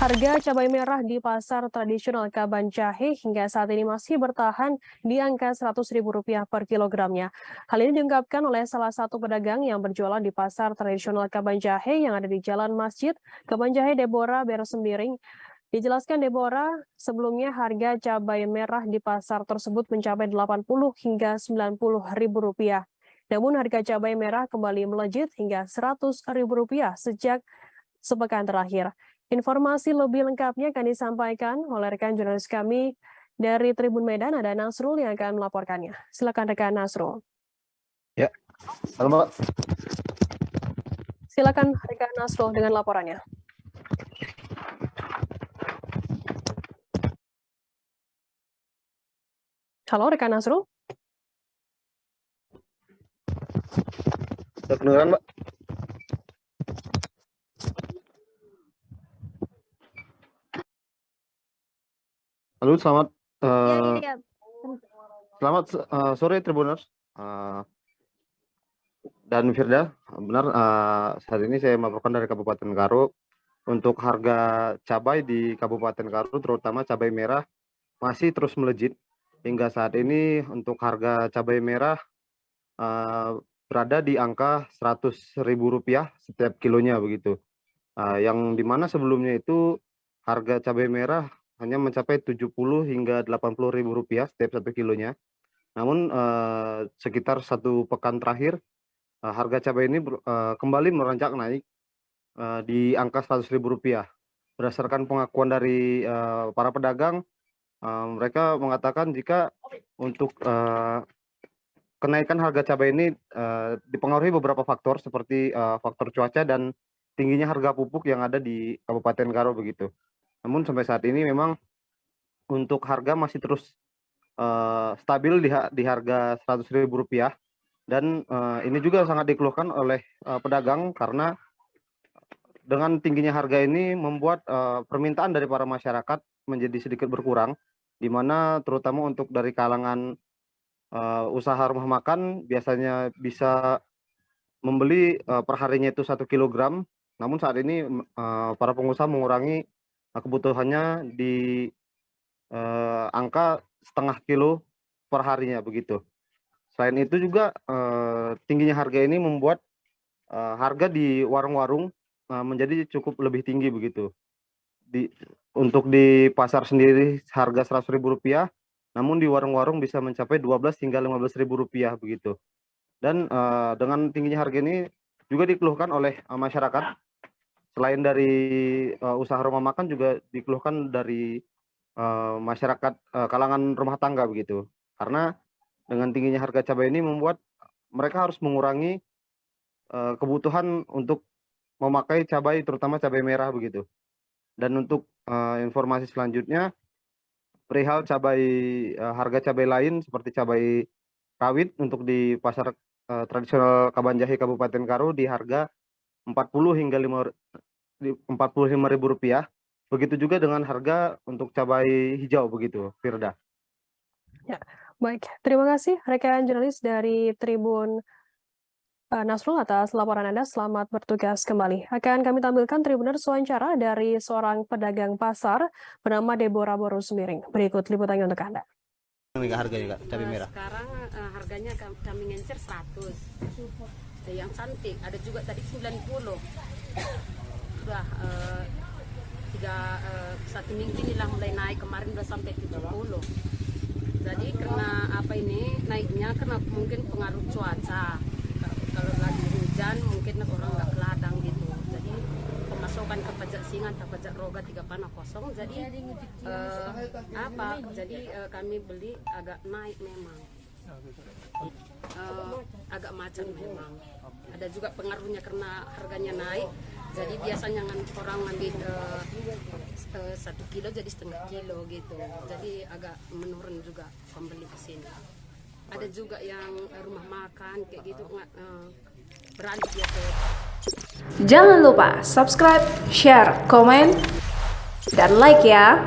Harga cabai merah di pasar tradisional Kaban Jahe hingga saat ini masih bertahan di angka Rp100.000 per kilogramnya. Hal ini diungkapkan oleh salah satu pedagang yang berjualan di pasar tradisional Kaban Jahe yang ada di Jalan Masjid, Kaban Jahe, Deborah Beresembiring. Dijelaskan Deborah, sebelumnya harga cabai merah di pasar tersebut mencapai Rp80 hingga Rp90.000. Namun harga cabai merah kembali melejit hingga Rp100.000 sejak sepekan terakhir. Informasi lebih lengkapnya akan disampaikan oleh rekan jurnalis kami dari Tribun Medan, ada Nasrul yang akan melaporkannya. Silakan rekan Nasrul. Ya, halo Mbak. Silakan rekan Nasrul dengan laporannya. Halo rekan Nasrul. Sudah kedengaran Mbak? Halo, selamat sore Tribuners dan Firda. Benar, saat ini saya melaporkan dari Kabupaten Karo. Untuk harga cabai di Kabupaten Karo, terutama cabai merah, masih terus melejit. Hingga saat ini untuk harga cabai merah berada di angka Rp100.000 setiap kilonya begitu. Yang dimana sebelumnya itu harga cabai merah hanya mencapai Rp70 hingga Rp80.000 setiap 1 kilonya. Namun sekitar 1 pekan terakhir harga cabai ini kembali meranjak naik di angka Rp100.000. Berdasarkan pengakuan dari para pedagang, mereka mengatakan jika untuk kenaikan harga cabai ini dipengaruhi beberapa faktor seperti faktor cuaca dan tingginya harga pupuk yang ada di Kabupaten Karo begitu. Namun sampai saat ini memang untuk harga masih terus stabil di harga Rp100.000 dan ini juga sangat dikeluhkan oleh pedagang karena dengan tingginya harga ini membuat permintaan dari para masyarakat menjadi sedikit berkurang, di mana terutama untuk dari kalangan usaha rumah makan biasanya bisa membeli perharinya itu 1 kilogram, namun saat ini para pengusaha mengurangi kebutuhannya di angka setengah kilo per harinya begitu. Selain itu juga tingginya harga ini membuat harga di warung-warung menjadi cukup lebih tinggi begitu. Untuk di pasar sendiri harga Rp100.000, namun di warung-warung bisa mencapai Rp12 hingga Rp15.000 begitu. Dan dengan tingginya harga ini juga dikeluhkan oleh masyarakat. Selain dari usaha rumah makan juga dikeluhkan dari masyarakat kalangan rumah tangga begitu. Karena dengan tingginya harga cabai ini membuat mereka harus mengurangi kebutuhan untuk memakai cabai, terutama cabai merah begitu. Dan untuk informasi selanjutnya, perihal cabai harga cabai lain seperti cabai rawit untuk di pasar tradisional Kaban Jahe Kabupaten Karo di harga Rp40 hingga Rp45.000. Begitu juga dengan harga untuk cabai hijau begitu, Firda. Ya, baik. Terima kasih rekan jurnalis dari Tribun Nasrul atas laporan Anda. Selamat bertugas kembali. Akan kami tampilkan Tribuners wawancara dari seorang pedagang pasar bernama Deborah Beresembiring. Berikut liputannya untuk Anda. Harganya Kak, cabai merah. Sekarang harganya kami ngencer 100. Yang cantik ada juga tadi 90. Sudah 1 minggu inilah mulai naik, kemarin udah sampai 70. Jadi karena apa ini naiknya karena mungkin pengaruh cuaca. Kalau lagi hujan mungkin orang nggak ke ladang gitu. Jadi pemasukan ke pajak singan atau pajak roga 3 panah kosong. Jadi Jadi kami beli agak naik memang. Agak macam memang. Ada juga pengaruhnya karena harganya naik. Jadi biasanya orang ngambil 1 kilo jadi setengah kilo gitu. Jadi agak menurun juga pembeli ke sini. Ada juga yang rumah makan kayak gitu beralih dia ke. Jangan lupa subscribe, share, komen, dan like ya.